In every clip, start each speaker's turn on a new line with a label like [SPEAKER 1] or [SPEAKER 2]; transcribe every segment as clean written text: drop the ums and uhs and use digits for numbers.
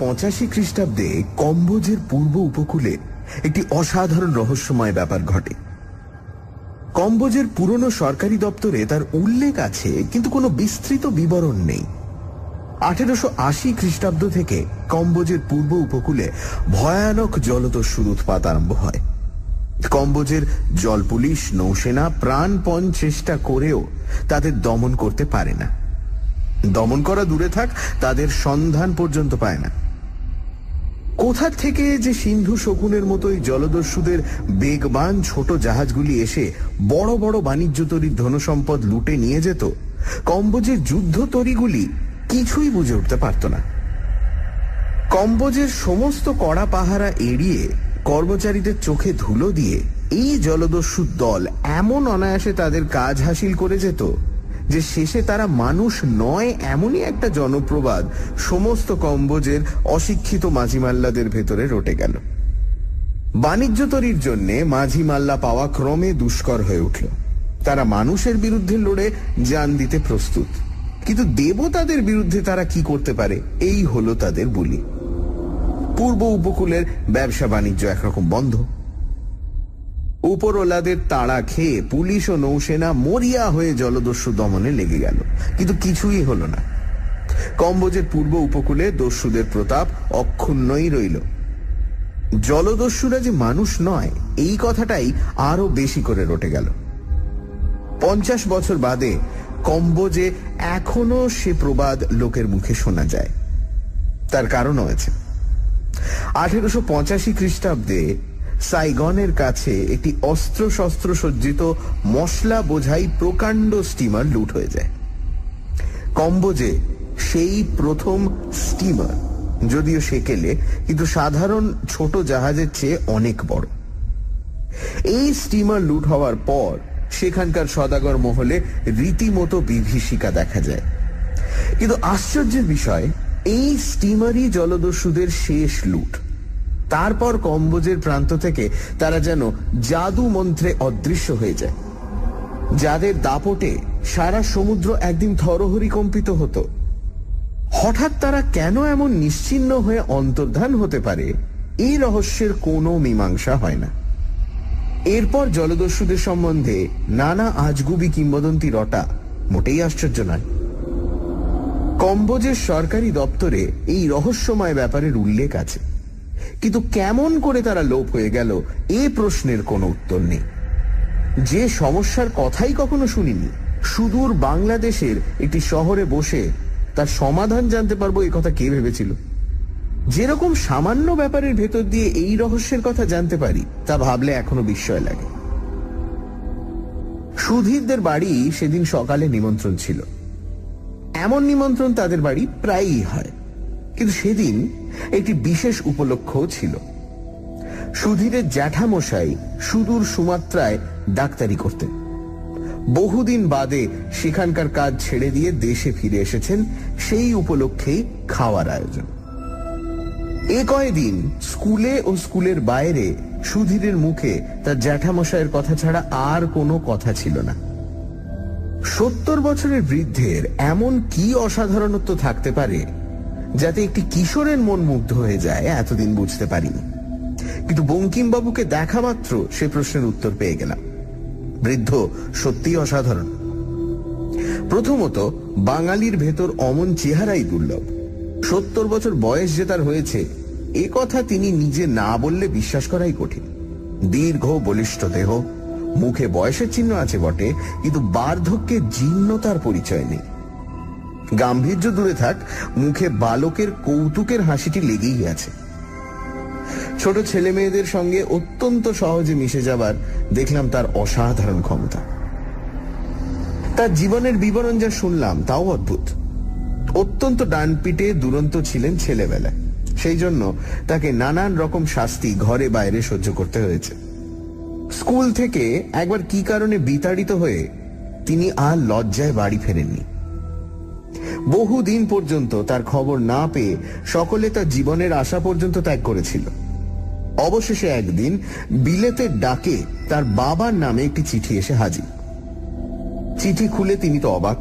[SPEAKER 1] 1885 খ্রিস্টাব্দে কম্বোজের পূর্ব উপকূলে একটি অসাধারণ রহস্যময় ব্যাপার ঘটে। কম্বোজের পুরনো সরকারি দপ্তরে তার উল্লেখ আছে, কিন্তু কোনো বিস্তৃত বিবরণ নেই। 1880 খ্রিস্টাব্দ থেকে কম্বোজের পূর্ব উপকূলে ভয়ানক জলদস্যুর উৎপাত আরম্ভ হয়। কম্বোজের জল পুলিশ, নৌসেনা প্রাণপণ চেষ্টা করেও তাদের দমন করতে পারে না। দমন করা দূরে থাক, তাদের সন্ধান পর্যন্ত পায় না। কোথা থেকে যে সিন্ধু শকুনের মতোই জলদস্যুদের বেগবান ছোট জাহাজগুলি এসে বড় বড় বাণিজ্য তরীর ধনসম্পদ লুটে নিয়ে যেত, কম্বোজের যুদ্ধ তরীগুলি কিছুই বুঝে উঠতে পারত না। কম্বোজের সমস্ত কড়া পাহারা এড়িয়ে, কর্মচারীদের চোখে ধুলো দিয়ে এই জলদস্যুর দল এমন অনায়াসে তাদের কাজ হাসিল করে যেত যে শেষে তারা মানুষ নয় এমনই একটা জনপ্রবাদ সমস্ত কম্বোজের অশিক্ষিত মাঝি মাল্লাদের ভেতরে রটে গেল। বাণিজ্য তরীর জন্য মাঝি মাল্লা পাওয়া ক্রমে দুষ্কর হয়ে উঠল। তারা মানুষের বিরুদ্ধে লড়ে জান দিতে প্রস্তুত, কিন্তু দেবতাদের বিরুদ্ধে তারা কি করতে পারে, এই হলো তাদের বুলি। পূর্ব উপকূলের ব্যবসা বাণিজ্য একরকম বন্ধ। উপরওয়ালাদের তাড়া খেয়ে পুলিশ ও নৌসেনা মরিয়া হয়ে জলদস্যু দমনে লেগে গেল, কিন্তু কিছুই হলো না। কম্বোজের পূর্ব উপকূলে দস্যুদের প্রতাপ অক্ষুণ্ণই রইল। জলদস্যুরা যে মানুষ নয়, এই কথাটাই আরো বেশি করে রটে গেল। 50 বছর বাদে কম্বোজে এখনো সে প্রবাদ লোকের মুখে শোনা যায়। তার কারণও আছে। 1885 খ্রিস্টাব্দে সাইগনের কাছে একটি অস্ত্র শস্ত্র সজ্জিত মশলা বোঝাই প্রকাণ্ড স্টিমার লুট হয়ে যায়। কম্বোজে সেই প্রথম স্টিমার, যদিও সেকেলে, কিন্তু সাধারণ ছোট জাহাজের চেয়ে অনেক বড়। এই স্টিমার লুট হওয়ার পর সেখানকার সদাগর মহলে রীতিমতো বিভীষিকা দেখা যায়। কিন্তু আশ্চর্যের বিষয়, এই স্টিমারই জলদস্যুদের শেষ লুট। তারপর কম্বোজের প্রান্ত থেকে তারা যেন জাদু মন্ত্রে অদৃশ্য হয়ে যায়। যাদের দাপটে সারা সমুদ্র একদিন থরহরি কম্পিত হতো, হঠাৎ তারা কেন এমন নিশ্চিহ্ন হয়ে অন্তর্ধান হতে পারে, এই রহস্যের কোনো মীমাংসা হয় না। এরপর জলদস্যুদের সম্বন্ধে নানা আজগুবি কিংবদন্তি রটা মোটেই আশ্চর্য নয়। কম্বোজের সরকারি দপ্তরে এই রহস্যময় ব্যাপারের উল্লেখ আছে, কিন্তু কেমন করে তারা লোপ হয়ে গেল, এ প্রশ্নের কোনো উত্তর নেই। যে সমস্যার কথাই কখনো শুনিনি, সুদূর বাংলাদেশের একটি শহরে বসে তার সমাধান জানতে পারবো, এ কথা কে ভেবেছিল? যেরকম সামান্য ব্যাপারের ভেতর দিয়ে এই রহস্যের কথা জানতে পারি, তা ভাবলে এখনো বিস্ময় লাগে। সুধীরদের বাড়ি সেদিন সকালে নিমন্ত্রণ ছিল। এমন নিমন্ত্রণ তাদের বাড়ি প্রায়ই হয়, কিন্তু সেদিন একটি বিশেষ উপলক্ষও ছিল। সুধীরের জ্যাঠামশাই সুদূর সুমাত্রায় ডাক্তারি করতেন। বহুদিন বাদে সেখানকার কাজ ছেড়ে দিয়ে দেশে ফিরে এসেছেন, সেই উপলক্ষেই খাওয়ার আয়োজন। এ কয়েকদিন স্কুলে ও স্কুলের বাইরে সুধীরের মুখে তার জ্যাঠামশাইয়ের কথা ছাড়া আর কোনো কথা ছিল না। 70 বছরের বৃদ্ধের এমন কি অসাধারণত্ব থাকতে পারে যাতে একটি কিশোরের মন মুগ্ধ হয়ে যায়, এতদিন বুঝতে পারিনি। কিন্তু বঙ্কিমবাবুকে দেখা মাত্র সে প্রশ্নের উত্তর পেয়ে গেলাম। বৃদ্ধ সত্যিই অসাধারণ। প্রথমত, বাঙালির ভেতর অমন চেহারাই দুর্লভ। 70 বছর বয়স যে তার হয়েছে, এ কথা তিনি নিজে না বললে বিশ্বাস করাই কঠিন। দীর্ঘ বলিষ্ঠ দেহ, মুখে বয়সের চিহ্ন আছে বটে, কিন্তু বার্ধক্যের জীর্ণতার পরিচয় নেই। গাম্ভীর্য দূরে থাক, মুখে বালকের কৌতুকের হাসিটি লেগেই আছে। ছোট ছেলে মেয়েদের সঙ্গে অত্যন্ত সহজে মিশে যাবার দেখলাম তার অসাধারণ ক্ষমতা। তার জীবনের বিবরণ যা শুনলাম তাও অদ্ভুত। অত্যন্ত ডানপিটে দুরন্ত ছিলেন ছেলেবেলায়, সেই জন্য তাকে নানান রকম শাস্তি ঘরে বাইরে সহ্য করতে হয়েছে। স্কুল থেকে একবার কি কারণে বিতাড়িত হয়ে তিনি আর লজ্জায় বাড়ি ফেরেননি। বহুদিন পর্যন্ত তার খবর না পেয়ে সকলে তার জীবনের আশা পর্যন্ত ত্যাগ করেছিল। অবশেষে একদিন বিলেতের ডাকে তার বাবার নামে একটি চিঠি এসে হাজির। চিঠি খুলে তিনি তো অবাক।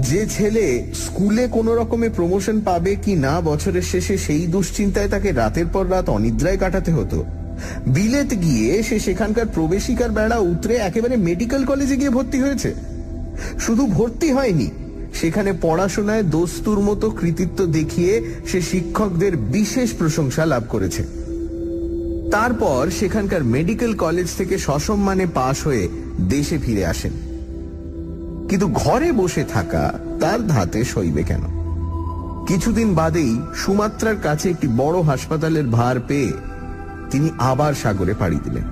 [SPEAKER 1] যে ছেলে স্কুলে কোনো রকমে প্রমোশন পাবে কি না বছরের শেষে সেই দুশ্চিন্তায় তাকে রাতের পর রাত অনিদ্রায় কাটাতে হতো, বিলেত গিয়ে সে সেখানকার প্রবেশিকার বেড়া উতরে একেবারে মেডিকেল কলেজে গিয়ে ভর্তি হয়েছে। শুধু ভর্তি হয়নি, সেখানে পড়াশোনায় দস্তুর মতো কৃতিত্ব দেখিয়ে সে শিক্ষকদের বিশেষ প্রশংসা লাভ করেছে। তারপর সেখানকার মেডিকেল কলেজ থেকে সসম্মানে পাশ হয়ে দেশে ফিরে আসেন। কিন্তু ঘরে বসে থাকা তার ধাতে সইবে কেন? কিছুদিন বাদেই সুমাত্রার কাছে একটি বড় হাসপাতালের ভার পেয়ে তিনি আবার সাগরে পাড়ি দিলেন।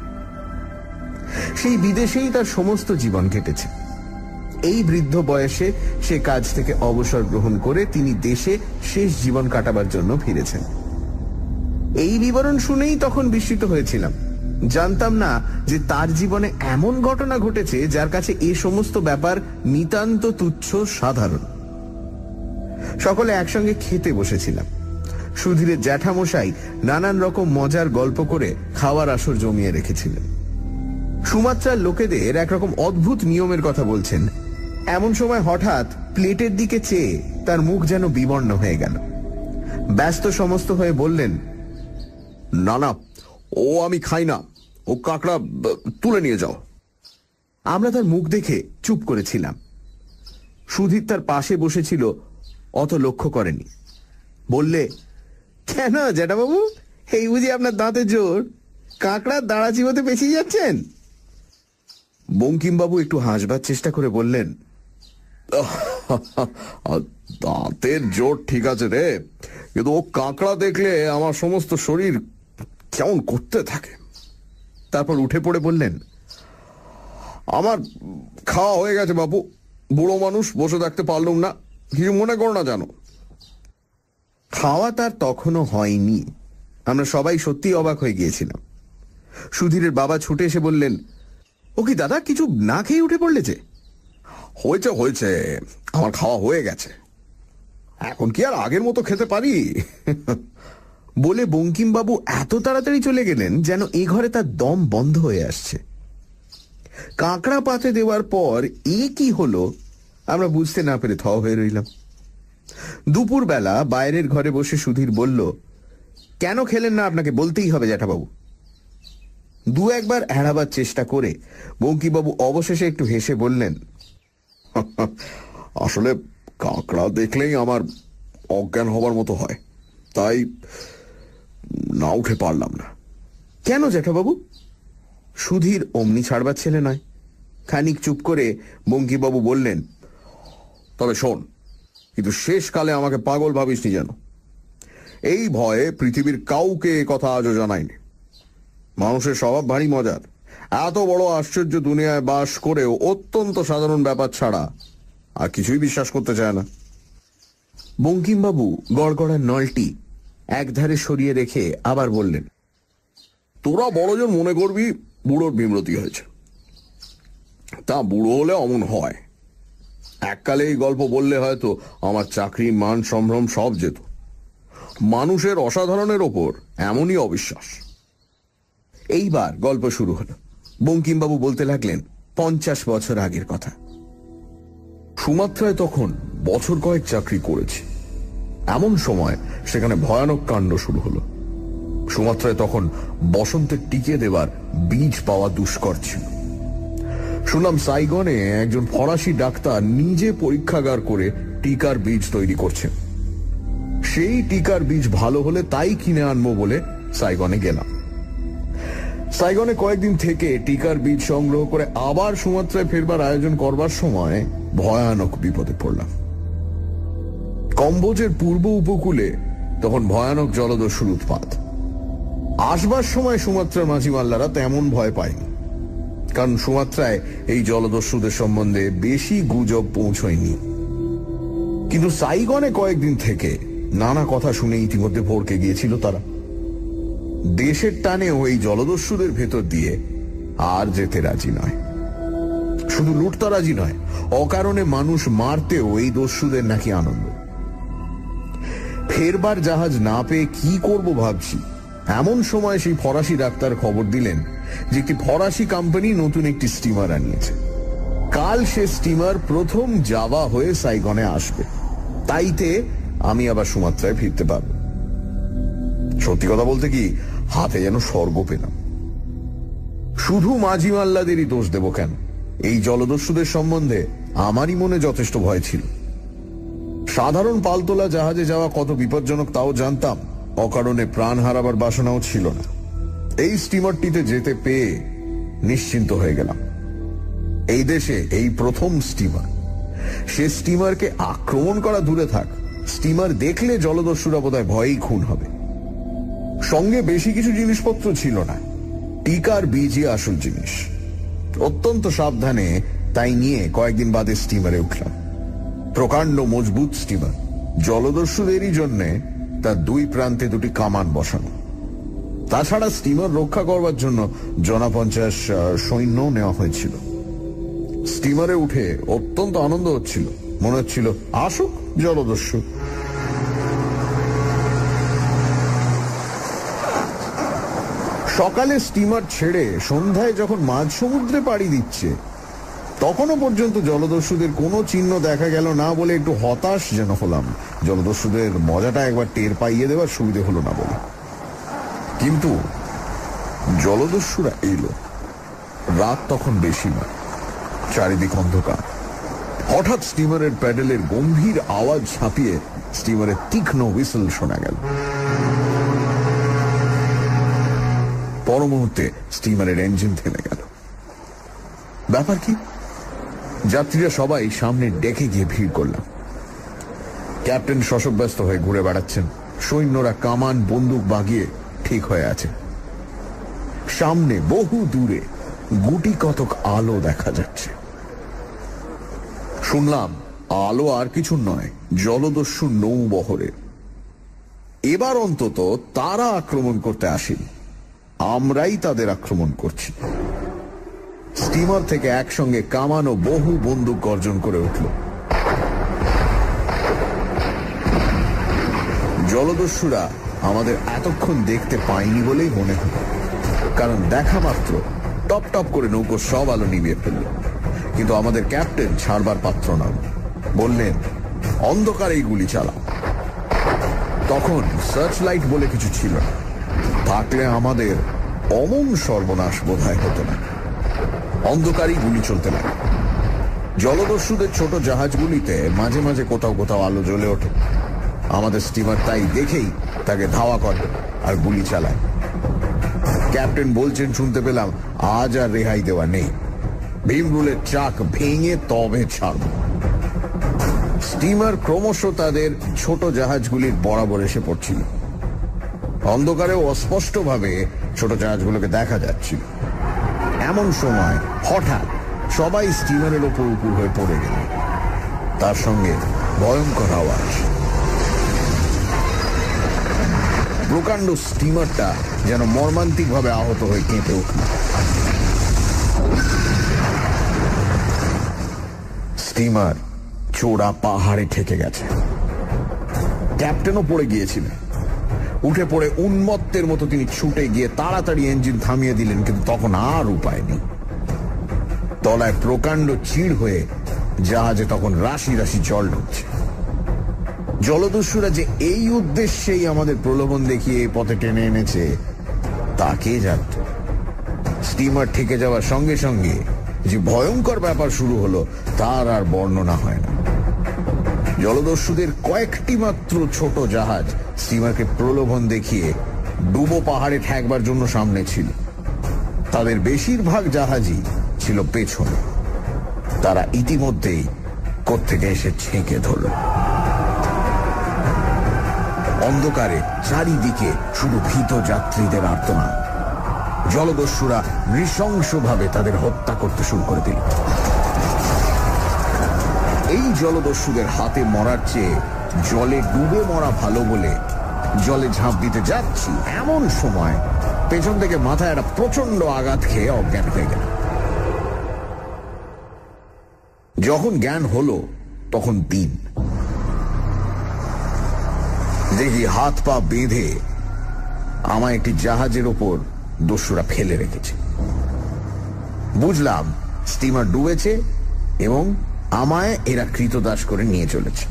[SPEAKER 1] সেই বিদেশেই তার সমস্ত জীবন কেটেছে। এই বৃদ্ধ বয়সে সে কাজ থেকে অবসর গ্রহণ করে তিনি দেশে শেষ জীবন কাটাবার জন্য ফিরেছেন। এই বিবরণ শুনেই তখন বিস্মিত হয়েছিলাম। জানতাম না যে তার জীবনে এমন ঘটনা ঘটেছে যার কাছে এই সমস্ত ব্যাপার নিতান্ত তুচ্ছ, সাধারণ। সকলে একসঙ্গে খেতে বসেছিলাম। সুধীরের জ্যাঠামশাই নানান রকম মজার গল্প করে খাওয়ার আসর জমিয়ে রেখেছিলেন। সুমাত্রার লোকেদের একরকম অদ্ভুত নিয়মের কথা বলছেন। এমন সময় হঠাৎ প্লেটের দিকে চেয়ে তার মুখ যেন বিবর্ণ হয়ে গেল। ব্যস্ত সমস্ত হয়ে বললেন, না না, ও আমি খাই না, ও কাঁকড়া তুলে নিয়ে যাও। আমরা তার মুখ দেখে চুপ করেছিলাম। সুধীর তার পাশে বসেছিল, অত লক্ষ্য করেনি। বললে, কেন জ্যাঠাবাবু, এই বুঝি আপনার দাঁতের জোর? কাঁকড়ার দাঁড়া চিবোতে পেছিয়ে যাচ্ছেন? বঙ্কিমবাবু একটু হাসবার চেষ্টা করে বললেন, দাঁতের জোর ঠিক আছে রে, কিন্তু ও কাঁকড়া দেখলে আমার সমস্ত শরীর কেমন করতে থাকে। তারপর উঠে পড়ে বললেন, আমার খাওয়া হয়ে গেছে বাবু, বুড়ো মানুষ, বসে থাকতে পারলুম না, কিছু মনে করো না জানো। খাওয়া তার তখনও হয়নি। আমরা সবাই সত্যি অবাক হয়ে গিয়েছিলাম। সুধীরের বাবা ছুটে এসে বললেন, ও কি দাদা, কিছু না খেয়ে উঠে পড়লে যে? হয়েছে হয়েছে, আমার খাওয়া হয়ে গেছে, এখন কি আর আগের মতো খেতে পারি? বলে বঙ্কিমবাবু এত তাড়াতাড়ি চলে গেলেন যেন এ ঘরে তার দম বন্ধ হয়ে আসছে। কাঁকড়া পাতে দেওয়ার পর এ কি হলো আমরা বুঝতে না পেরে থ হয়ে রইলাম। দুপুরবেলা বাইরের ঘরে বসে সুধীর বলল, কেন খেলেন না আপনাকে বলতেই হবে জ্যাঠাবাবু। দু একবার এড়াবার চেষ্টা করে বঙ্কিমবাবু অবশেষে একটু হেসে বললেন, আসলে কাঁকড়া দেখলেই আমার অজ্ঞান হবার মতো হয়, তাই না উঠে পারলাম না। কেন জ্যাঠাবাবু? সুধীর অমনি ছাড়বার ছেলে নয়। খানিক চুপ করে বঙ্কিমবাবু বললেন, তবে শোন, কিন্তু শেষকালে আমাকে পাগল ভাবিসনি যেন। এই ভয়ে পৃথিবীর কাউকে কথা আজও জানায়নি। মানুষের স্বভাব ভারী মজার। এত বড় আশ্চর্য দুনিয়ায় বাস করেও অত্যন্ত সাধারণ ব্যাপার ছাড়া আর কিছুই বিশ্বাস করতে চায় না। বঙ্কিমবাবু গড়গড়ার নলটি একধারে সরিয়ে রেখে আবার বললেন, তোরা বড়জন মনে করবি বুড়োর বিমরতি হয়েছে, তা বুড়ো হলে অমন হয়। এককালে এই গল্প বললে হয়তো আমার চাকরি, মান, সম্ভ্রম সব যেত। মানুষের অসাধারণের ওপর এমনই অবিশ্বাস। এইবার গল্প শুরু হলো। বঙ্কিমবাবু বলতে লাগলেন 50 বছর আগের কথা। সুমাত্রায় তখন বছর কয়েক চাকরি করেছি। এমন সময় সেখানে ভয়ানক কাণ্ড শুরু হলো। সুমাত্রায় তখন বসন্তের টিকে দেবার বীজ পাওয়া দুষ্কর ছিল। শুনলাম সাইগনে একজন ফরাসি ডাক্তার নিজে পরীক্ষাগার করে টিকার বীজ তৈরি করছেন। সেই টিকার বীজ ভালো হলে তাই কিনে আনবো বলে সাইগনে গেলাম। সাইগনে কয়েকদিন থেকে টিকার বীজ সংগ্রহ করে আবার সুমাত্রায় ফেরবার আয়োজন করবার সময় ভয়ানক বিপদে পড়লাম। কম্বোজের পূর্ব উপকূলে তখন ভয়ানক জলদস্যুর উৎপাত। আসবার সময় সুমাত্রার মাঝিমাল্লারা তেমন ভয় পায়নি, কারণ সুমাত্রায় এই জলদস্যুদের সম্বন্ধে বেশি গুজব পৌঁছয়নি। কিন্তু সাইগনে কয়েকদিন থেকে নানা কথা শুনে ইতিমধ্যে ভরকে গিয়েছিল তারা। দেশের টানেও এই জলদস্যুদের ভেতর দিয়ে আর যেতে রাজি নয়। শুধু লুটতারাজি নয়, অকারণে মানুষ মারতেও এই দস্যুদের নাকি আনন্দ। ফেরবার জাহাজ না পেয়ে কি করব ভাবছি, এমন সময় সেই ফরাসি ডাক্তার খবর দিলেন যে একটি ফরাসি কোম্পানি নতুন একটি স্টিমার আনিয়েছে। কাল সে স্টিমার প্রথম জাভা হয়ে সাইগনে আসবে, তাইতে আমি আবার সুমাত্রায় ফিরতে পারবো। সত্যি কথা বলতে কি, হাতে যেন স্বর্গ পেলাম। শুধু মাঝি মাল্লাদেরই দোষ দেব কেন? এই জলদস্যুদের সম্বন্ধে আমারই মনে যথেষ্ট ভয় ছিল। সাধারণ পালতোলা জাহাজে যাওয়া কত বিপজ্জনক তাও জানতাম, অকারণে প্রাণ হারাবার বাসনাও ছিল না। এই স্টিমারটিতে যেতে পেয়ে নিশ্চিন্ত হয়ে গেলাম। এই দেশে এই প্রথম স্টিমার। সে স্টিমারকে আক্রমণ করা দূরে থাক, স্টিমার দেখলে জলদস্যুরা বোধহয় ভয়েই খুন হবে। সঙ্গে বেশি কিছু জিনিসপত্র ছিল না, টিকার বীজই আসল জিনিস। অত্যন্ত সাবধানে তাই নিয়ে কয়েকদিন বাদে স্টিমারে উঠলাম। প্রকাণ্ড মজবুত স্টিমার, জলদস্যুদেরই জন্য তার দুই প্রান্তে দুটি কামান বসানো। তাছাড়া স্টিমার রক্ষা করবার জন্য 50 সৈন্য নেওয়া হয়েছিল। স্টিমারে উঠে অত্যন্ত আনন্দ হচ্ছিল, মনে হচ্ছিল আসুক জলদস্যু। সকালে স্টিমার ছেড়ে সন্ধ্যায় যখন মাঝ সমুদ্রে পাড়ি দিচ্ছে, তখনও পর্যন্ত জলদস্যুদের কোনো চিহ্ন দেখা গেল না বলে একটু হতাশ যেন হলাম। জলদস্যুদের মজাটা একবার টের পাইয়ে দেওয়ার সুবিধে হলো না বলে। কিন্তু জলদস্যুরা এলো। রাত তখন বেশি না, চারিদিক অন্ধকার। হঠাৎ স্টিমারের প্যাডেলের গম্ভীর আওয়াজ ছাপিয়ে স্টিমারের তীক্ষ্ণ হুইসেল শোনা গেল। পর মুহূর্তে স্টিমারের ইঞ্জিন থেমে গেল। ব্যাপার কি? যাত্রীরা সবাই সামনের ডেকে গিয়ে ভিড় করলাম। ক্যাপ্টেন শশব্যস্ত হয়ে ঘুরে বেড়াচ্ছেন, সৈন্যরা কামান বন্দুক বাগিয়ে ঠিক হয়ে আছে। সামনে বহু দূরে গুটি কতক আলো দেখা যাচ্ছে। শুনলাম আলো আর কিছু নয়, জলদস্যু নৌবহরের। এবার অন্তত তারা আক্রমণ করতে আসেনি, আমরাই তাদের আক্রমণ করছি। স্টিমার থেকে একসঙ্গে কামান ও বহু বন্দুক গর্জন করে উঠল। জলদস্যুরা আমাদের এতক্ষণ দেখতে পায়নি বলেই মনে হল, কারণ দেখা মাত্র টপ টপ করে নৌকোর সব আলো নিভিয়ে ফেলল। কিন্তু আমাদের ক্যাপ্টেন ছাড়বার পাত্র নন, বললেন অন্ধকারেই গুলি চালাও। তখন সার্চ লাইট বলে কিছু ছিল না, থাকলে আমাদের অমন সর্বনাশ বোধহয় হতো না। অন্ধকারেই গুলি চলতে লাগে। জলদস্যুদের ছোট জাহাজগুলিতে মাঝে মাঝে কোথাও কোথাও আলো জ্বলে ওঠে। আমাদের স্টিমার তাই দেখেই তাকে ধাওয়া করে আর গুলি চালায়। ক্যাপ্টেন বলছেন শুনতে পেলাম, আজ আর রেহাই দেওয়া নেই, ভীমরুলের চাক ভেঙে তবে ছাড়ব। স্টিমার ক্রমশ তাদের ছোট জাহাজগুলির বরাবর এসে পড়ছিল। অন্ধকারেও অস্পষ্টভাবে ছোট জাহাজগুলোকে দেখা যাচ্ছিল। এমন সময় হঠাৎ সবাই স্টিমারের ওপর উপুর হয়ে পড়ে গেল। তার সঙ্গে ভয়ঙ্কর আওয়াজ। প্রকাণ্ড স্টিমারটা যেন মর্মান্তিক ভাবে আহত হয়ে কেঁপে উঠল। স্টিমার চোরা পাহাড়ে ঠেকে গেছে। ক্যাপ্টেনও পড়ে গিয়েছিলেন। উঠে পড়ে উন্মত্তের মতো তিনি ছুটে গিয়ে তাড়াতাড়ি ইঞ্জিন থামিয়ে দিলেন, কিন্তু তখন আর উপায় নেই। তলায় প্রকাণ্ড চিড় হয়ে জাহাজে তখন রাশি রাশি জল ঢুকছে। জলদস্যুরা যে এই উদ্দেশ্যেই আমাদের প্রলোভন দেখিয়ে এই পথে টেনে এনেছে তা কে জানত। স্টিমার ঠেকে যাওয়ার সঙ্গে সঙ্গে যে ভয়ঙ্কর ব্যাপার শুরু হলো তার আর বর্ণনা হয় না। জলদস্যুদের কয়েকটি মাত্র ছোট জাহাজ স্টিমারকে প্রলোভন দেখিয়ে ডুবো পাহাড়ে ঠেকবার জন্য সামনে ছিল। তাদের বেশিরভাগ জাহাজই ছিল পেছনে। তারা ইতিমধ্যেই কোত্থেকে এসে ছেঁকে ধরল। অন্ধকারে চারিদিকে শুধু ভীত যাত্রীদের আর্তনাদ। জলদস্যুরা নৃশংসভাবে তাদের হত্যা করতে শুরু করে দিল। এই জলদস্যুদের হাতে মরার চেয়ে জলে ডুবে মরা ভালো বলে জলে ঝাঁপ দিতে যাচ্ছি, এমন সময় পেছন থেকে মাথায় একটা প্রচন্ড আঘাত খেয়ে অজ্ঞান হয়ে গেল। যখন জ্ঞান হলো তখন দিন। দেখি হাত পা বেঁধে আমায় একটি জাহাজের ওপর দস্যুরা ফেলে রেখেছে। বুঝলাম স্টিমার ডুবেছে এবং আমায় এরা কৃতদাস করে নিয়ে চলেছে।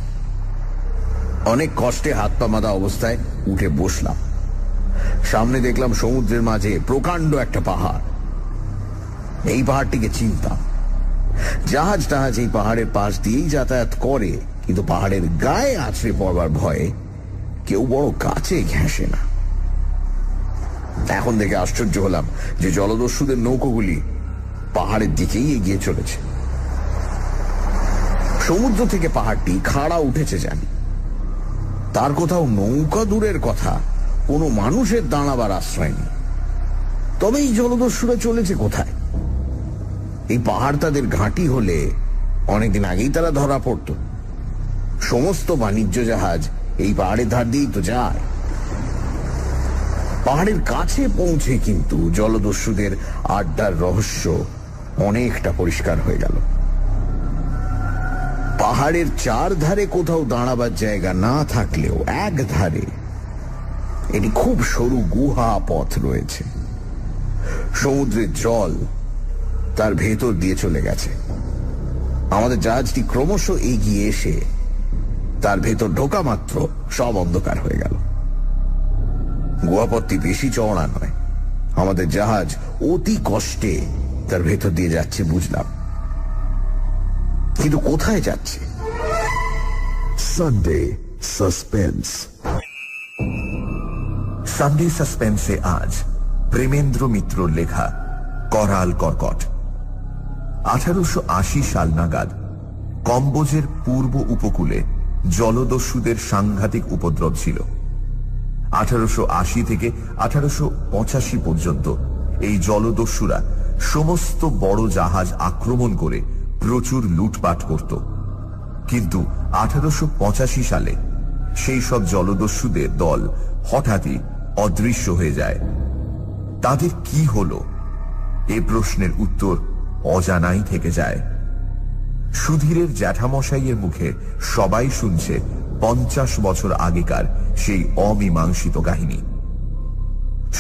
[SPEAKER 1] অনেক কষ্টে হাত পা বাঁধা অবস্থায় উঠে বসলাম। সামনে দেখলাম সমুদ্রের মাঝে প্রকাণ্ড একটা পাহাড়। এই পাহাড়টিকে চিনতাম। জাহাজ টাহাজ এই পাহাড়ের পাশ দিয়েই যাতায়াত করে, কিন্তু পাহাড়ের গায়ে আছড়ে পড়বার ভয়ে কেউ বড় কাছে ঘেঁষে না। এখন দেখে আশ্চর্য হলাম যে জলদস্যুদের নৌকোগুলি পাহাড়ের দিকেই এগিয়ে চলেছে। সমুদ্র থেকে পাহাড়টি খাড়া উঠেছে জানি, তার কোথাও নৌকা দূরের কথা, কোনো মানুষের দাঁড়াবার আশ্রয় নেই। তবে এই জলদস্যুরা চলেছে কোথায়? এই পাহাড় তাদের ঘাঁটি হলে অনেকদিন আগেই তারা ধরা পড়ত। সমস্ত বাণিজ্য জাহাজ এই পাহাড়ের ধার দিয়েই তো যায়। পাহাড়ের কাছে পৌঁছে কিন্তু জলদস্যুদের আড্ডার রহস্য অনেকটা পরিষ্কার হয়ে গেল। পাহাড়ের চার ধারে কোথাও দাঁড়াবার জায়গা না থাকলেও এক ধারে এটি খুব সরু গুহা পথ রয়েছে। সমুদ্রের জল তার ভেতর দিয়ে চলে গেছে। আমাদের জাহাজটি ক্রমশ এগিয়ে এসে তার ভেতর ঢোকা মাত্র সব অন্ধকার হয়ে গেল। গুহাপথটি বেশি চওড়া নয়। আমাদের জাহাজ অতি কষ্টে তার ভেতর দিয়ে যাচ্ছে বুঝলাম, কিন্তু কোথায় যাচ্ছে?
[SPEAKER 2] Sunday suspense. সানডে সাসপেন্সে আজ প্রেমেন্দ্র মিত্রর লেখা করাল কর্কট। 1880 সাল নাগাদ কম্বোজের পূর্ব উপকূলে জলদস্যুদের সাংঘাতিক উপদ্রব ছিল। 1880 থেকে 1885 পর্যন্ত এই জলদস্যুরা সমস্ত বড় জাহাজ আক্রমণ করে প্রচুর লুটপাট করত। কিন্তু 1885 সালে সেই সব জলদস্যুদের দল হঠাৎই অদৃশ্য হয়ে যায়। তাদের কি হলো এ প্রশ্নের উত্তর অজানাই থেকে যায়। সুধীরের জ্যাঠামশাইয়ের মুখে সবাই শুনছে 50 বছর আগেকার সেই অমীমাংসিত কাহিনী।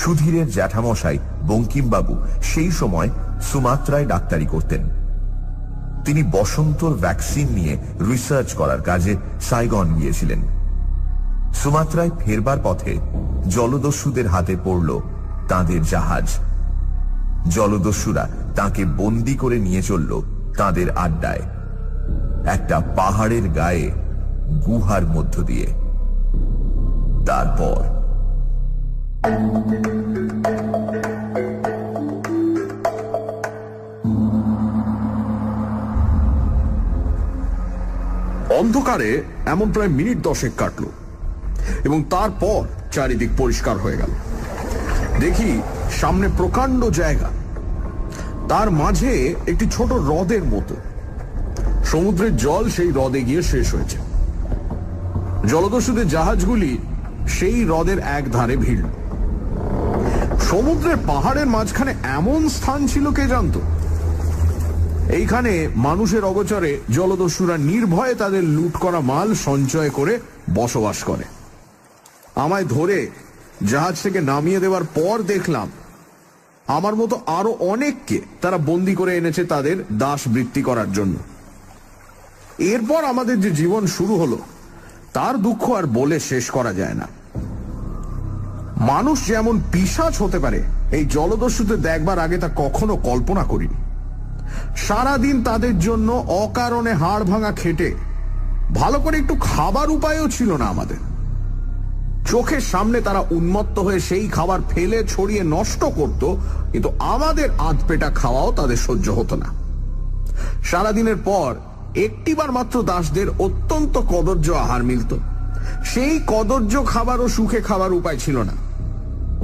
[SPEAKER 2] সুধীরের জ্যাঠামশাই বঙ্কিমবাবু সেই সময় সুমাত্রায় ডাক্তারি করতেন। তিনি বসন্তর ভ্যাকসিন নিয়ে রিসার্চ করার কাজে সাইগন গিয়েছিলেন। সুমাত্রায় ফেরবার পথে জলদস্যুদের হাতে পড়ল তাদের জাহাজ। জলদস্যুরা তাকে বন্দি করে নিয়ে চলল তাদের আড্ডায়, একটা পাহাড়ের গায়ে গুহার মধ্য দিয়ে। তারপর
[SPEAKER 3] অন্ধকারে এমন প্রায় মিনিট 10 কাটল এবং তারপর চারিদিক পরিষ্কার হয়ে গেল। দেখি সামনে প্রকাণ্ড জায়গা, তার মাঝে একটি ছোট হ্রদের মতো। সমুদ্রের জল সেই হ্রদে গিয়ে শেষ হয়েছে। জলদস্যুদের জাহাজগুলি সেই হ্রদের এক ধারে ভিড়। সমুদ্রের পাহাড়ের মাঝখানে এমন স্থান ছিল কে জানত? এইখানে মানুষের অগোচরে জলদস্যুরা নির্ভয়ে তাদের লুট করা মাল সঞ্চয় করে বসবাস করে। আমায় ধরে জাহাজ থেকে নামিয়ে দেওয়ার পর দেখলাম আমার মতো আরো অনেককে তারা বন্দি করে এনেছে তাদের দাসবৃত্তি করার জন্য। এরপর আমাদের যে জীবন শুরু হলো তার দুঃখ আর বলে শেষ করা যায় না। মানুষ যেমন পিশাচ হতে পারে এই জলদস্যুতে দেখবার আগে তা কখনো কল্পনা করিনি। সারাদিন তাদের জন্য অকারণে হাড় ভাঙা খেটে ভালো করে একটু খাবার উপায়ও ছিল না আমাদের। চোখের সামনে তারা উন্মত্ত হয়ে সেই খাবার ফেলে ছড়িয়ে নষ্ট করত, কিন্তু আমাদের আধপেটা খাওয়াও তাদের সহ্য হতো না। সারাদিনের পর একটিবার মাত্র দাসদের অত্যন্ত কদর্য আহার মিলত। সেই কদর্য খাবারও সুখে খাবার উপায় ছিল না।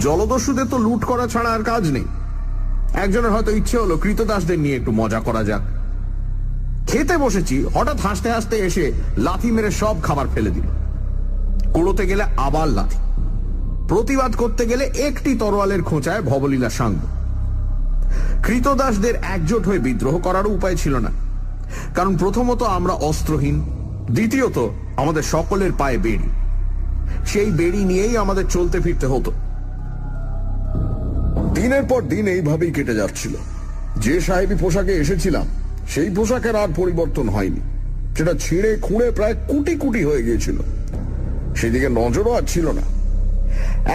[SPEAKER 3] জলদস্যুদের তো লুট করা ছাড়া আর কাজ নেই। একজনের হয়তো ইচ্ছে হলো কৃতদাসদের নিয়ে একটু মজা করা যাক। খেতে বসেছি, হঠাৎ হাসতে হাসতে এসে লাথি মেরে সব খাবার ফেলে দিল। কুড়োতে গেলে আবার লাথি, প্রতিবাদ করতে গেলে একটি তরোয়ালের খোঁচায় ভবলীলা সাঙ্গ। কৃতদাসদের একজোট হয়ে বিদ্রোহ করারও উপায় ছিল না, কারণ প্রথমত আমরা অস্ত্রহীন, দ্বিতীয়ত আমাদের সকলের পায়ে বেড়ি। সেই বেড়ি নিয়েই আমাদের চলতে ফিরতে হতো। দিনের পর দিন এইভাবেই কেটে যাচ্ছিল। যে সাহেবী পোশাকে এসেছিলাম সেই পোশাকের আর পরিবর্তন হয়নি। সেটা ছিঁড়ে খুঁড়ে প্রায় কুটি কুটি হয়ে গিয়েছিল। সেদিকে নজরও আর ছিল না।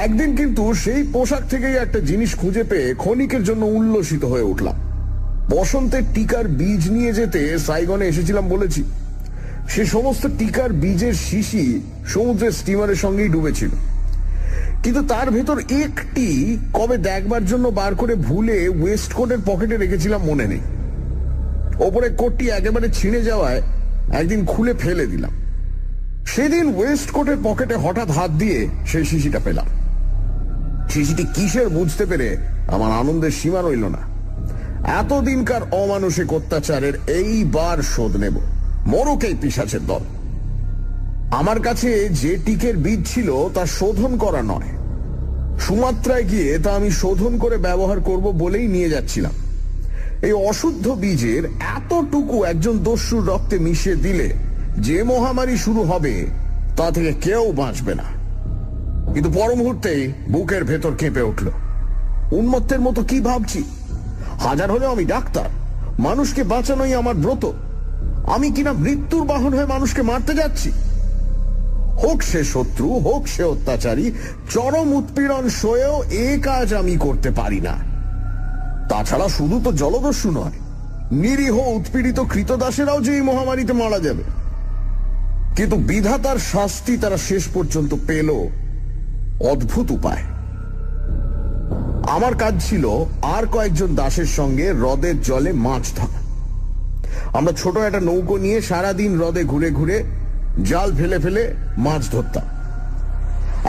[SPEAKER 3] একদিন কিন্তু সেই পোশাক থেকেই একটা জিনিস খুঁজে পেয়ে ক্ষণিকের জন্য উল্লসিত হয়ে উঠলাম। বসন্তের টিকার বীজ নিয়ে যেতে সাইগনে এসেছিলাম বলেছি। সে সমস্ত টিকার বীজের শিশি সমুদ্রের স্টিমারের সঙ্গেই ডুবেছিল, কিন্তু তার ভেতর একটি কবে দেখবার জন্য বার করে ভুলে ওয়েস্ট কোটের পকেটে রেখেছিলাম মনে নেই। ওপরে কোটটি একেবারে ছিঁড়ে যাওয়ায় একদিন খুলে ফেলে দিলাম। সেদিন ওয়েস্ট কোটের পকেটে হঠাৎ হাত দিয়ে সেই শিশিটা পেলাম। শিশিটি কিসের বুঝতে পেরে আমার আনন্দের সীমা রইল না। এতদিনকার অমানসিক অত্যাচারের এইবার শোধ নেব, মরুক এই পিশাচের দল। আমার কাছে যে টিকের বীজ ছিল তা শোধন করা নয়, সুমাত্রায় গিয়ে তা আমি শোধন করে ব্যবহার করব বলেই নিয়ে যাচ্ছিলাম। এই অশুদ্ধ বীজের এতটুকু একজন দস্যুর রক্তে মিশিয়ে দিলে যে মহামারী শুরু হবে তা থেকে কেউ বাঁচবে না। কিন্তু পর মুহূর্তেই বুকের ভেতর কেঁপে উঠল। উন্মত্তের মতো কি ভাবছি? হাজার হলেও আমি ডাক্তার, মানুষকে বাঁচানোই আমার ব্রত। আমি কিনা মৃত্যুর বাহন হয়ে মানুষকে মারতে যাচ্ছি। হোক সে শত্রু, হোক সে অত্যাচারী, চরম উৎপীড়ন সয়েও এ কাজ আমি করতে পারি না। তাছাড়া শুধু তো জলদস্যু নয়, নিরীহ উৎপীড়িত কৃতদাসেরাও যে এই মহামারীতে মারা যাবে। কিন্তু বিধাতার শাস্তি তারা শেষ পর্যন্ত পেল অদ্ভুত উপায়। আমার কাজ ছিল আর কয়েকজন দাসের সঙ্গে হ্রদের জলে মাছ ধরা। আমরা ছোট একটা নৌকো নিয়ে সারাদিন হ্রদে ঘুরে ঘুরে জাল ফেলে ফেলে মাছ ধরতাম।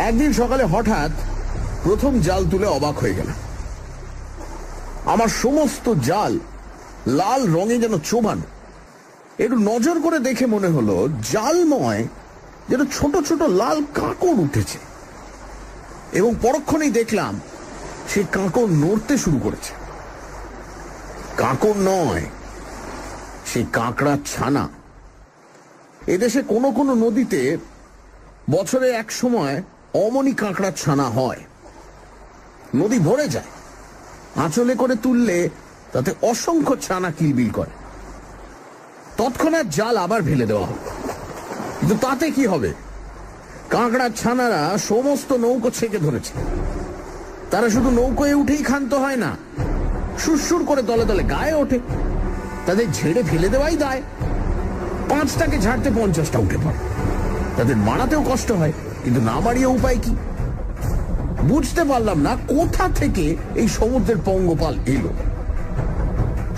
[SPEAKER 3] একদিন সকালে হঠাৎ প্রথম জাল তুলে অবাক হয়ে গেলাম। আমার সমস্ত জাল লাল রঙে যেন চোবানো। একটু নজর করে দেখে মনে হলো জালময় যেন ছোট ছোট লাল কাঁকড় উঠেছে, এবং পরক্ষণেই দেখলাম সেই কাঁকড় নড়তে শুরু করেছে। কাঁকড় নয়, সেই কাঁকড়ার ছানা। এদেশে কোনো কোনো নদীতে বছরে এক সময় অমনি কাঁকড়ার ছানা হয়। নদী ভরে যায়, আঁচলে করে তুললে তাতে অসংখ্য ছানা কিলবিল করে। তৎক্ষণাৎ জাল আবার ফেলে দেওয়া হবে, কিন্তু তাতে কি হবে? কাঁকড়ার ছানারা সমস্ত নৌকো ছেঁকে ধরেছে। তারা শুধু নৌকোয় উঠেই ক্ষান্ত হয় না, সুরসুর করে দলে দলে গায়ে ওঠে। তাদের ঝেড়ে ফেলে দেওয়াই দায়। 5টাকে ঝাড়তে 50টা উঠে পড়ে। তাদের মারাতেও কষ্ট হয়, কিন্তু না মারিয়ে উপায় কি? বুঝতে পারলাম না কোথা থেকে এই সমুদ্রের পঙ্গপাল এলো।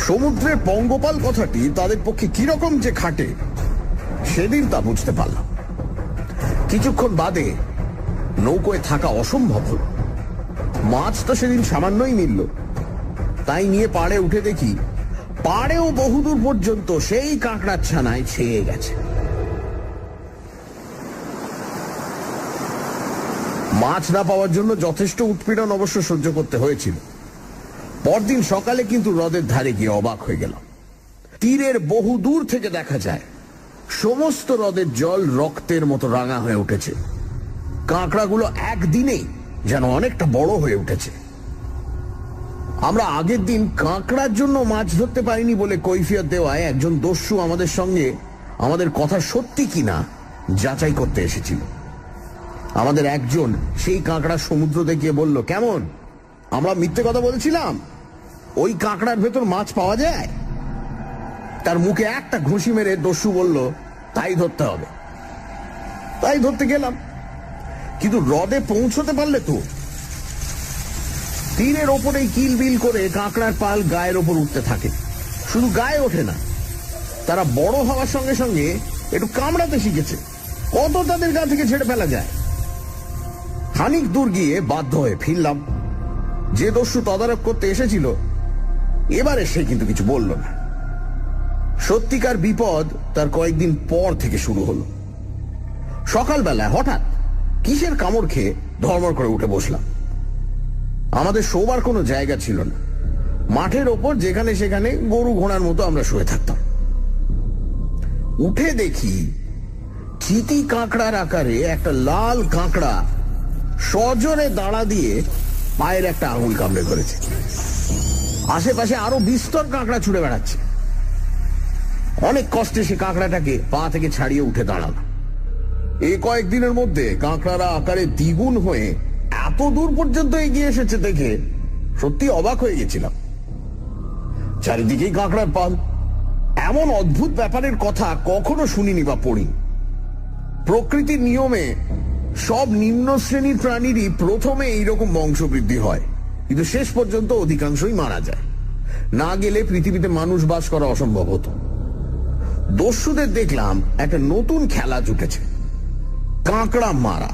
[SPEAKER 3] সমুদ্রের পঙ্গপাল কথাটি তাদের পক্ষে কিরকম যে খাটে সেদিন তা বুঝতে পারলাম। কিছুক্ষণ বাদে নৌকোয় থাকা অসম্ভব হল। মাছ তো সেদিন সামান্যই মিলল। তাই নিয়ে পাড়ে উঠে দেখি পাড়েও বহুদূর পর্যন্ত সেই কাঁকড়ার ছানায় ছেয়ে গেছে। মাছ না পাওয়ার জন্য যথেষ্ট উৎপীড়ন অবশ্য সহ্য করতে হয়েছিল। পরদিন সকালে কিন্তু হ্রদের ধারে গিয়ে অবাক হয়ে গেলাম। তীরের বহু দূর থেকে দেখা যায় সমস্ত হ্রদের জল রক্তের মতো রাঙা হয়ে উঠেছে। কাঁকড়াগুলো একদিনেই যেন অনেকটা বড় হয়ে উঠেছে। আমরা আগের দিন কাঁকড়ার জন্য মাছ ধরতে পারিনি বলে কৈফিয়ত দেওয়ায় একজন দস্যু আমাদের সঙ্গে আমাদের কথা সত্যি কিনা যাচাই করতে এসেছিল। আমাদের একজন সেই কাঁকড়া সমুদ্র দেখিয়ে বলল, কেমন, আমরা মিথ্যে কথা বলছিলাম? ওই কাঁকড়ার ভেতর মাছ পাওয়া যায়। তার মুখে একটা ঘুষি মেরে দস্যু বলল, তাই ধরতে হবে। তাই ধরতে গেলাম, কিন্তু হ্রদে পৌঁছতে পারলে তো তীরের ওপরেই কিলবিল করে কাঁকড়ার পাল গায়ের ওপর উঠতে থাকে। শুধু গায়ে ওঠে না, তারা বড় হওয়ার সঙ্গে সঙ্গে একটু কামড়াতে শিখেছে। কত তাদের গা থেকে ছেড়ে ফেলা যায়। খানিক দূর গিয়ে বাধ্য হয়ে ফিরলাম। যে দস্যু তদারক করতে এসেছিল এবারে সে কিন্তু কিছু বলল না। সত্যিকার বিপদ তার কয়েকদিন পর থেকে শুরু হলো। সকালবেলায় হঠাৎ কিসের কামড় খেয়ে ধর্মর করে উঠে বসলাম। আমাদের শোবার কোনো জায়গা ছিল না। মাঠের ওপর যেখানে সেখানে গরু ঘোড়ার মতো আমরা শুয়ে থাকতাম। উঠে দেখি চিতি কাঁকড়ার আকারে একটা লাল কাঁকড়া সজোরে দাঁড়া দিয়ে পায়ের একটা আঙুল কামড়ে ধরেছে। আশেপাশে আরো বিস্তর কাঁকড়া ছুড়ে বেড়াচ্ছে। অনেক কষ্টে সে কাঁকড়াটাকে পা থেকে ছাড়িয়ে উঠে দাঁড়াল। এই কয়েকদিনের মধ্যে কাঁকড়ারা আকারে দ্বিগুণ হয়ে এত দূর পর্যন্ত এগিয়ে এসেছে দেখে সত্যি অবাক হয়ে গেছিলাম। চারিদিকেই কাঁকড়ার পাল। এমন অদ্ভুত ব্যাপারের কথা কখনো শুনিনি বা পড়িনি। প্রকৃতির নিয়মে সব নিম্ন শ্রেণীর প্রাণীরই প্রথমে এইরকম বংশবৃদ্ধি হয়, কিন্তু শেষ পর্যন্ত অধিকাংশই মারা যায়। না গেলে পৃথিবীতে মানুষ বাস করা অসম্ভব হতো। দস্যুদের দেখলাম একটা নতুন খেলা জুটেছে, কাঁকড়া মারা।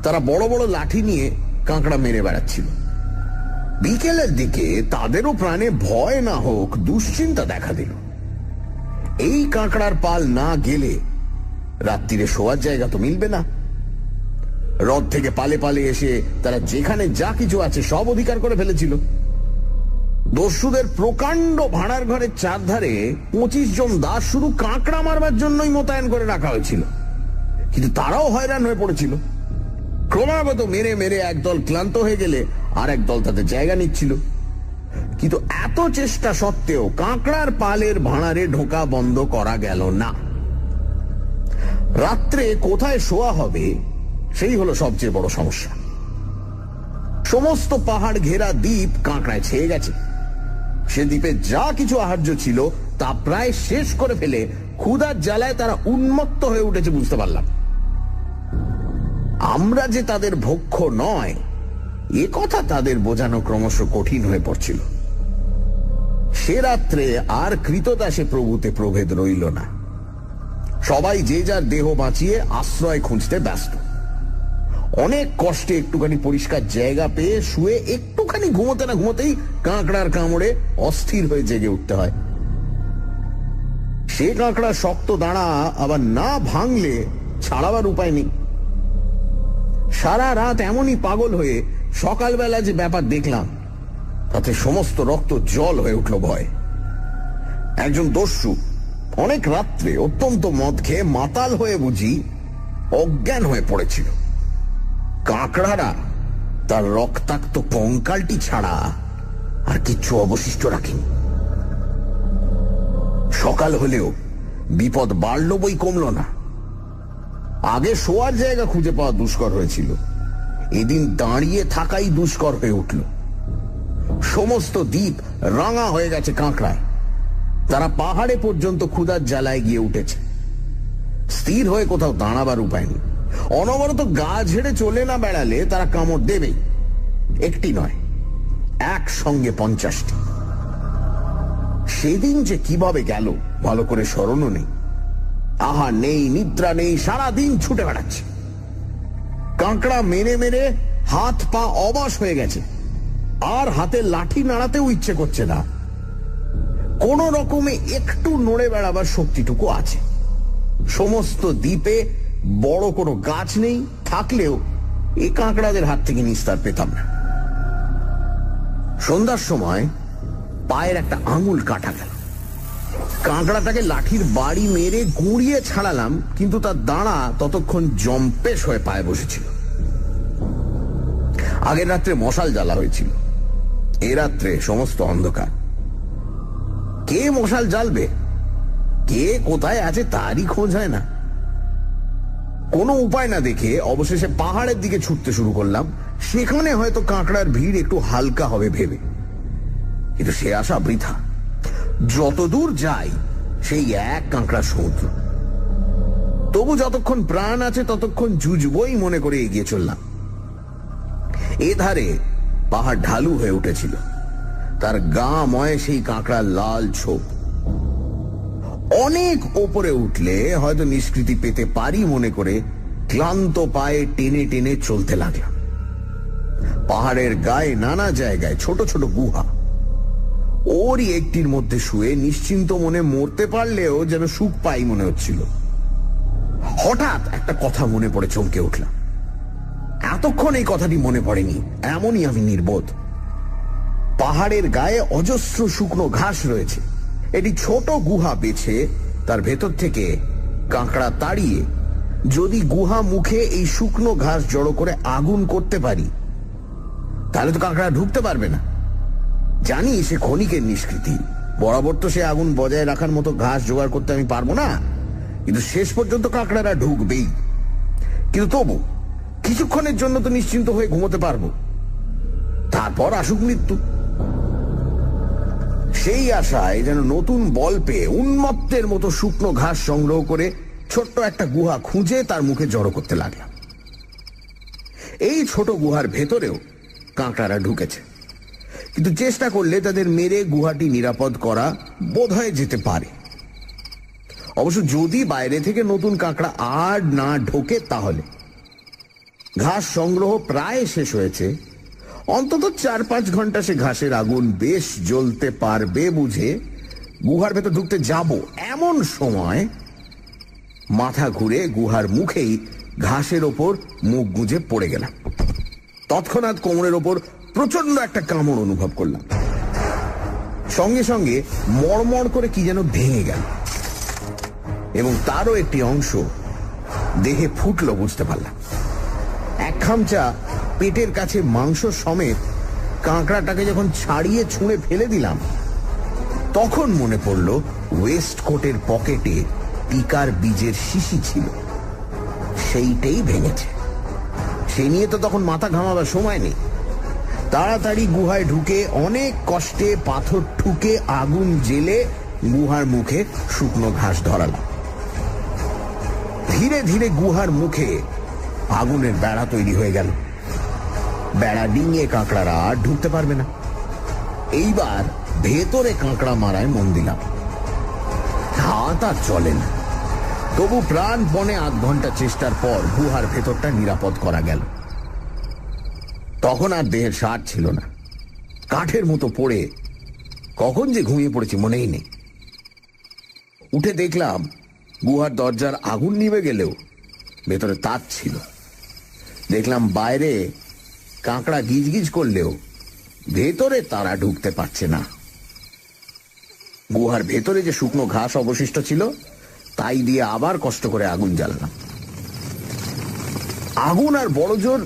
[SPEAKER 3] তারা বড় বড় লাঠি নিয়ে কাঁকড়া মেরে বেড়াচ্ছিল। বিকেলের দিকে তাদেরও প্রাণে ভয় না হোক দুশ্চিন্তা দেখা দিল। এই কাঁকড়ার পাল না গেলে রাত্রিরে শোয়ার জায়গা তো মিলবে না। হ্রদ থেকে পালে পালে এসে তারা যেখানে যা কিছু আছে সব অধিকার করে ফেলেছিল। দস্যুদের প্রকাণ্ড ভাড়ার ঘরের চারধারে 25 জন দাস শুধু কাঁকড়া মারবার জন্যই মোতায়েন করে রাখা হয়েছিল, কিন্তু তারাও হয়রান হয়ে পড়েছিল। ক্রমাগত মেরে মেরে একদল ক্লান্ত হয়ে গেলে আর এক দল তাদের জায়গা নিচ্ছিল। কিন্তু এত চেষ্টা সত্ত্বেও কাঁকড়ার পালের ভাড়ারে ঢোকা বন্ধ করা গেল না। রাত্রে কোথায় শোয়া হবে সেই হলো সবচেয়ে বড় সমস্যা। সমস্ত পাহাড় ঘেরা দ্বীপ কাঁকড়ায় ছেয়ে গেছে। সে দ্বীপে যা কিছু আহার্য ছিল তা প্রায় শেষ করে ফেলে ক্ষুধার জ্বালায় তারা উন্মত্ত হয়ে উঠেছে বুঝতে পারলাম। আমরা যে তাদের ভক্ষ নয় এ কথা তাদের বোঝানো ক্রমশ কঠিন হয়ে পড়ছিল। সে রাত্রে আর কৃতদাসে প্রভুতে প্রভেদ রইল না। সবাই যে যার দেহ বাঁচিয়ে আশ্রয় খুঁজতে ব্যস্ত। অনেক কষ্টে একটুখানি পরিষ্কার জায়গা পেয়ে শুয়ে একটুখানি ঘুমোতে না ঘুমোতেই কাঁকড়ার কামড়ে অস্থির হয়ে জেগে উঠতে হয়। সে কাঁকড়া শক্ত দাঁড়া আবার না ভাঙলে ছাড়াবার উপায় নেই। সারা রাত এমনই পাগল হয়ে সকালবেলা যে ব্যাপার দেখলাম তাতে সমস্ত রক্ত জল হয়ে উঠল ভয়। একজন দস্যু অনেক রাত্রে অত্যন্ত মদ খেয়ে মাতাল হয়ে বুঝি অজ্ঞান হয়ে পড়েছিল। কাঁকড়ারা তার রক্তাক্ত কঙ্কালটি ছাড়া আর কিচ্ছু অবশিষ্ট রাখেনি। সকাল হলেও বিপদ বাড়ল বই কমল না। আগে শোয়ার জায়গা খুঁজে পাওয়া দুষ্কর হয়েছিল, এদিন দাঁড়িয়ে থাকাই দুষ্কর হয়ে উঠল। সমস্ত দ্বীপ রাঙা হয়ে গেছে কাঁকড়ায়। তারা পাহাড়ে পর্যন্ত ক্ষুধার জ্বালায় গিয়ে উঠেছে। স্থির হয়ে কোথাও দাঁড়াবার উপায় নেই। অনবরত গা ঝেড়ে চলে না বেড়ালে তারা কামড় দেবেই। একটি নয়, একসঙ্গে 50টি। সেদিন যে কিভাবে গেল ভালো করে স্মরণও নেই। আহার নেই, নিদ্রা নেই, সারাদিন ছুটে বেড়াচ্ছে। কাঁকড়া মেরে মেরে হাত পা অবশ হয়ে গেছে, আর হাতে লাঠি নাড়াতেও ইচ্ছে করছে না। কোন রকমে একটু নড়ে বেড়াবার শক্তিটুকু আছে। সমস্ত দ্বীপে বড় কোনো গাছ নেই, থাকলেও এই কাঁকড়াদের হাত থেকে নিস্তার পেতাম না। সন্ধ্যার সময় পায়ের একটা আঙুল কাটা গেল। কাঁকড়াটাকে লাঠির বাড়ি মেরে গুঁড়িয়ে ছাড়ালাম, কিন্তু তার দাঁড়া ততক্ষণ জম্পেশ হয়ে পায়ে বসেছিল। আগের রাত্রে মশাল জ্বালা হয়েছিল, এ রাত্রে সমস্ত অন্ধকার। কে মশাল জ্বালবে, কে কোথায় আছে তারই খোঁজ হয় না। কোনো উপায় না দেখে অবশেষে পাহাড়ের দিকে ছুটতে শুরু করলাম, সেখানে হয়তো কাঁকড়ার ভিড় একটু হালকা হবে ভেবে। কিন্তু সে আশা বৃথা। যতদূর যাই সেই এক কাঁকড়া সমুদ্র। তবু যতক্ষণ প্রাণ আছে ততক্ষণ জুজবই মনে করে এগিয়ে চললাম। এ ধারে পাহাড় ঢালু হয়ে উঠেছিল, তার গা ময় সেই কাঁকড়ার লাল ছোপ। অনেক ওপরে উঠলে হয়তো নিষ্কৃতি পেতে পারি মনে করে ক্লান্ত পায়ে টেনে টেনে চলতে লাগলাম। পাহাড়ের গায়ে নানা জায়গায় ছোট ছোট গুহা। ওরই একটির মধ্যে শুয়ে নিশ্চিন্ত মনে মরতে পারলেও যেন সুখ পাই মনে হচ্ছিল। হঠাৎ একটা কথা মনে পড়ে চমকে উঠলাম। এতক্ষণ এই কথাটি মনে পড়েনি, এমনই আমি নির্বোধ। পাহাড়ের গায়ে অজস্র শুকনো ঘাস রয়েছে। এটি ছোট গুহা বেছে তার ভেতর থেকে কাঁকড়া তাড়িয়ে যদি গুহা মুখে এই শুকনো ঘাস জড়ো করে আগুন করতে পারি, তাহলে তো কাঁকড়া ঢুকতে পারবে না। জানি সে ক্ষণিকের নিষ্কৃতি,
[SPEAKER 1] বরাবর তো সে আগুন বজায় রাখার মতো ঘাস জোগাড় করতে আমি পারবো না, কিন্তু শেষ পর্যন্ত কাঁকড়ারা ঢুকবেই। কিন্তু তবু কিছুক্ষণের জন্য তো নিশ্চিন্ত হয়ে ঘুমোতে পারবো, তারপর আসুক মৃত্যু। সেই আশায় যেন নতুন বল পেয়ে উন্মত্তের মতো শুকনো ঘাস সংগ্রহ করে ছোট্ট একটা গুহা খুঁজে তার মুখে জড়ো করতে লাগলাম। এই ছোট গুহার ভেতরেও কাঁকড়ারা ঢুকেছে, কিন্তু চেষ্টা করলে তাদের মেরে গুহাটি নিরাপদ করা বোধহয় যেতে পারে। অবশ্য যদি বাইরে থেকে নতুন কাঁকড়া আর না ঢোকে তাহলে। ঘাস সংগ্রহ প্রায় শেষ হয়েছে, অন্তত 4-5 ঘন্টা সে ঘাসের আগুন বেশ জ্বলতে পারবে বুঝে গুহার ভেতর ঢুকতে যাব, এমন সময় মাথা ঘুরে গুহার মুখেই ঘাসের ওপর মুখ গুঁজে পড়ে গেলাম। তৎক্ষণাৎ কোমরের ওপর প্রচন্ড একটা কামড় অনুভব করলাম, সঙ্গে সঙ্গে মড়মড় করে কি যেন ভেঙে গেল এবং তারও একটি অংশ দেহে ফুটলো বুঝতে পারলাম। এক খামচা পেটের কাছে মাংস সমেত কাঁকড়াটাকে যখন ছাড়িয়ে ছুঁড়ে ফেলে দিলাম, তখন মনে পড়ল ওয়েস্ট কোটের পকেটে টিকার বীজের শিশি ছিল, সেইটাই ভেঙেছে। সে নিয়ে তো তখন মাথা ঘামাবার সময় নেই। তাড়াতাড়ি গুহায় ঢুকে অনেক কষ্টে পাথর ঠুকে আগুন জেলে গুহার মুখে শুকনো ঘাস ধরালাম। ধীরে ধীরে গুহার মুখে আগুনের বেড়া তৈরি হয়ে গেল। বেড়া ডিঙিয়ে কাঁকড়ারা আর ঢুকতে পারবে না। এইবার ভেতরে কাঁকড়া মারায় মন দিলাম। হাত আর চলে না, তবু প্রাণপণে 8 ঘন্টা চেষ্টার পর গুহার ভেতরটা নিরাপদ করা গেল। তখন আর দেহের সার ছিল না, কাঠের মতো পড়ে কখন যে ঘুমিয়ে পড়েছি মনেই নেই। উঠে দেখলাম গুহার দরজার আগুন নিভে গেলেও ভেতরে তার ছিল। দেখলাম বাইরে কাঁকড়া গিজগিজ করলেও ভেতরে তারা ঢুকতে পারছে না। গুহার ভেতরে যে শুকনো ঘাস অবশিষ্ট ছিল তাই দিয়ে আবার কষ্ট করে আগুন জ্বালালাম। আগুন আর বড় জোর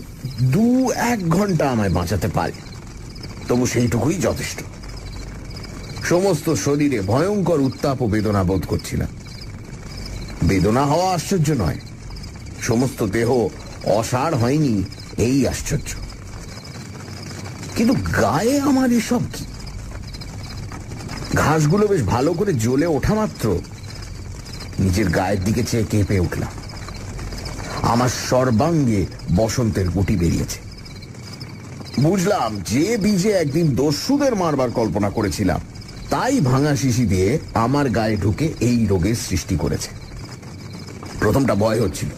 [SPEAKER 1] 2-1 ঘন্টা আমায় বাঁচাতে পারে, তবু সেইটুকুই যথেষ্ট। সমস্ত শরীরে ভয়ঙ্কর উত্তাপ ও বেদনা বোধ করছিলাম। বেদনা হওয়া আশ্চর্য নয়, সমস্ত দেহ অসাড় হয়নি এই আশ্চর্য। কিন্তু গায়ে আমার এসব কি? ঘাসগুলো বেশ ভালো করে জ্বলে ওঠা মাত্র নিজের গায়ের দিকে চেয়ে কেঁপে উঠলাম। আমার সর্বাঙ্গে বসন্তের গুটি বেরিয়েছে। বুঝলাম যে বীজে একদিন দস্যুদের মারবার কল্পনা করেছিলাম তাই ভাঙা শিশি দিয়ে আমার গায়ে ঢুকে এই রোগের সৃষ্টি করেছে। প্রথমটা ভয় হচ্ছিল,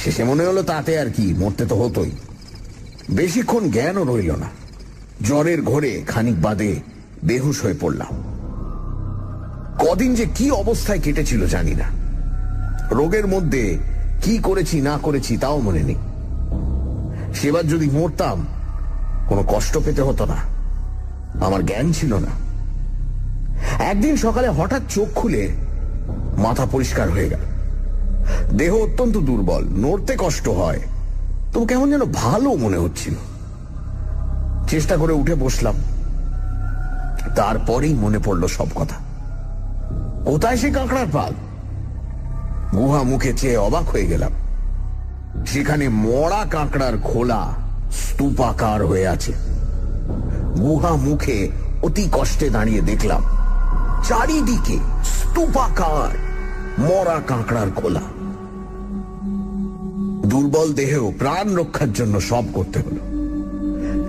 [SPEAKER 1] শেষে মনে হলো তাতে আর কি, মরতে তো হতোই। বেশিক্ষণ জ্ঞানও রইল না। জ্বরের ঘোরে খানিক বাদে বেহুশ হয়ে পড়লাম। কদিন যে কি অবস্থায় কেটেছিল জানি না। রোগের মধ্যে কি করেছি না করেছি তাও মনে নেই। সেবার যদি মরতাম কোনো কষ্ট পেতে হতো না, আমার জ্ঞান ছিল না। একদিন সকালে হঠাৎ চোখ খুলে মাথা পরিষ্কার হয়ে গেল। দেহ অত্যন্ত দুর্বল, নড়তে কষ্ট হয়, তবু কেমন যেন ভালো মনে হচ্ছিল। চেষ্টা করে উঠে বসলাম। তারপরেই মনে পড়ল সব কথা। কোথায় সে কাঁকড়ার পাল? গুহা মুখে চেয়ে অবাক হয়ে গেলাম। সেখানে মরা কাঁকড়ার খোলা স্তূপাকার হয়ে আছে। গুহা মুখে অতি কষ্টে দাঁড়িয়ে দেখলাম চারিদিকে স্তূপাকার মরা কাঁকড়ার খোলা। দুর্বল দেহেও প্রাণ রক্ষার জন্য সব করতে হলো।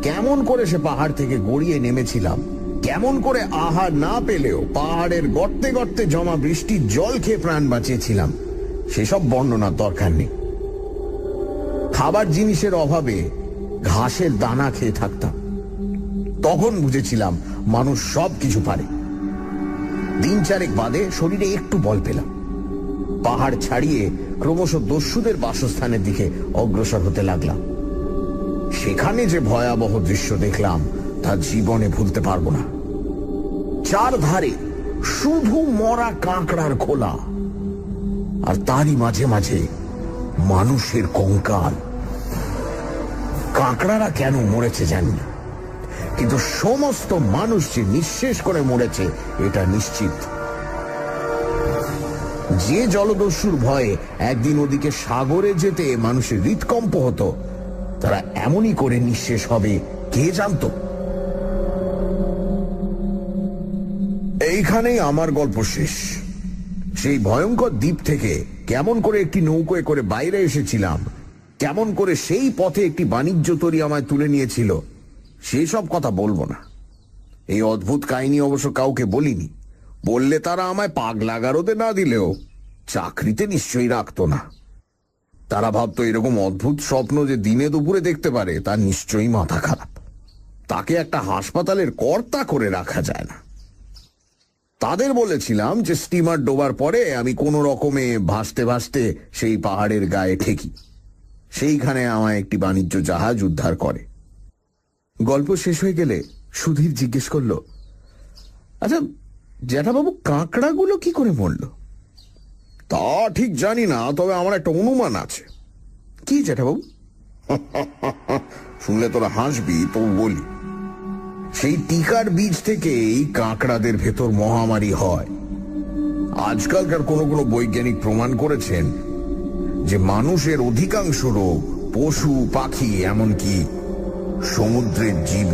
[SPEAKER 1] কেমন করে সে পাহাড় থেকে গড়িয়ে নেমেছিলাম, কেমন করে আহার না পেলেও পাহাড়ের গর্তে গর্তে জমা বৃষ্টির জল খেয়ে প্রাণ বাঁচিয়েছিলাম, সেসব বর্ণনার দরকার নেই। খাবার জিনিসের অভাবে ঘাসের দানা খেয়ে থাকতাম। তখন বুঝেছিলাম মানুষ সব কিছু পারে। 3-4 বাদে শরীরে একটু বল পেলাম। পাহাড় ছাড়িয়ে ক্রমশ দস্যুদের বাসস্থানের দিকে অগ্রসর হতে লাগলাম। সেখানে যে ভয়াবহ দৃশ্য দেখলাম তা জীবনে ভুলতে পারবো না। চারধারে শুধু মরা কাঁকড়ার খোলা, আর তারই মাঝে মাঝে মানুষের কঙ্কাল। কাঁকড়ারা কেন মরেছে জানি না, কিন্তু সমস্ত মানুষ যে নিঃশেষ করে মরেছে এটা নিশ্চিত। যে জলদস্যুর ভয়ে একদিন ওদিকে সাগরে যেতে মানুষের হৃৎকম্প হতো, তারা এমনই করে নিঃশেষ হবে কে জানতো। এইখানেই আমার গল্প শেষ। সেই ভয়ঙ্কর দ্বীপ থেকে কেমন করে একটি নৌকোয় করে বাইরে এসেছিলাম, কেমন করে সেই পথে একটি বাণিজ্য তরী আমায় তুলে নিয়েছিল, সেই সব কথা বলবো না। এই অদ্ভুত কাহিনী অবশ্য কাউকে বলিনি। বললে তারা আমায় পাগলা গারদে না দিলেও চাকরিতে নিশ্চয়ই রাখতো না। তারা ভাবতো এরকম অদ্ভুত স্বপ্ন যে দিনে দুপুরে দেখতে পারে তার নিশ্চয়ই মাথা খারাপ। তাকে একটা হাসপাতালের কর্তা করে রাখা যায় না। তাদের বলেছিলাম যে স্টিমার ডোবার পরে আমি কোনো রকমে ভাসতে ভাসতে সেই পাহাড়ের গায়ে ঠেকি। সেইখানে আমায় একটি বাণিজ্য জাহাজ উদ্ধার করে। গল্প শেষ হয়ে গেলে সুধীর জিজ্ঞেস করলো, আচ্ছা জ্যাঠাবাবু, কাঁকড়াগুলো কি করে মরল? তা ঠিক জানি না, তবে আমার একটা অনুমান আছে। কি জ্যাঠাবাবু? শুনলে তোরা হাসবি, তো বলি। সেই টিকার বীজ থেকেই কাঁকড়াদের ভেতর মহামারী হয়। আজকালকার কোনো কোনো বৈজ্ঞানিক প্রমাণ করেছেন যে মানুষের অধিকাংশ রোগ পশু পাখি এমনকি সমুদ্রের জীব